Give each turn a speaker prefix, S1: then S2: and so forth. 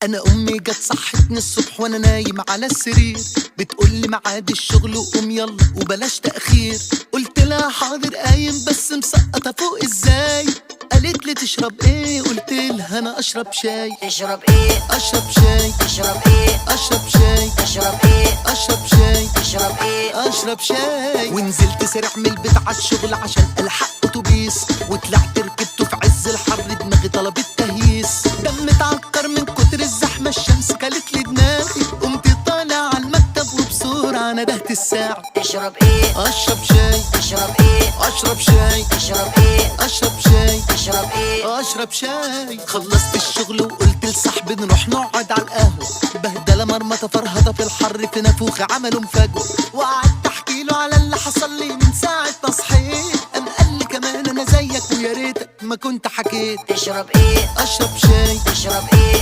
S1: انا امي جت صحتني الصبح وانا نايم على السرير، بتقولي ميعاد الشغل وقوم يلا وبلاش تاخير. قلت لها حاضر قايم بس مسقطه فوق ازاي. قالت لي تشرب ايه؟ قلت لها انا اشرب شاي.
S2: تشرب ايه؟
S1: اشرب شاي.
S2: تشرب ايه؟
S1: اشرب شاي.
S2: تشرب ايه؟
S1: اشرب شاي.
S2: تشرب ايه؟
S1: اشرب شاي. ونزلت سريع من البيت على الشغل عشان الحق اتوبيس، وطلعت ركبته في عز الحر دماغي طلبت تهييس. دمي اتعكر من كتر الزحمه الشمس كلت لي دماغي، قمت طالع على المكتب وبسرعه ندهت الساعه.
S2: تشرب ايه؟
S1: اشرب شاي.
S2: تشرب ايه؟
S1: اشرب شاي.
S2: تشرب ايه؟
S1: اشرب شاي.
S2: تشرب ايه؟
S1: اشرب شاي. خلصت الشغل وقلت لصاحبي نروح نقعد على القهوه، بهدله مرمطه فرهضه في الحر في نافوخي عملوا مفاجأة. وقعدت احكي له على اللي حصل لي من ساعه ما صحيت، قام قال لي كمان انا زيك ويا ريتك ما كنت حكيت.
S2: تشرب ايه؟
S1: اشرب شاي.
S2: تشرب ايه؟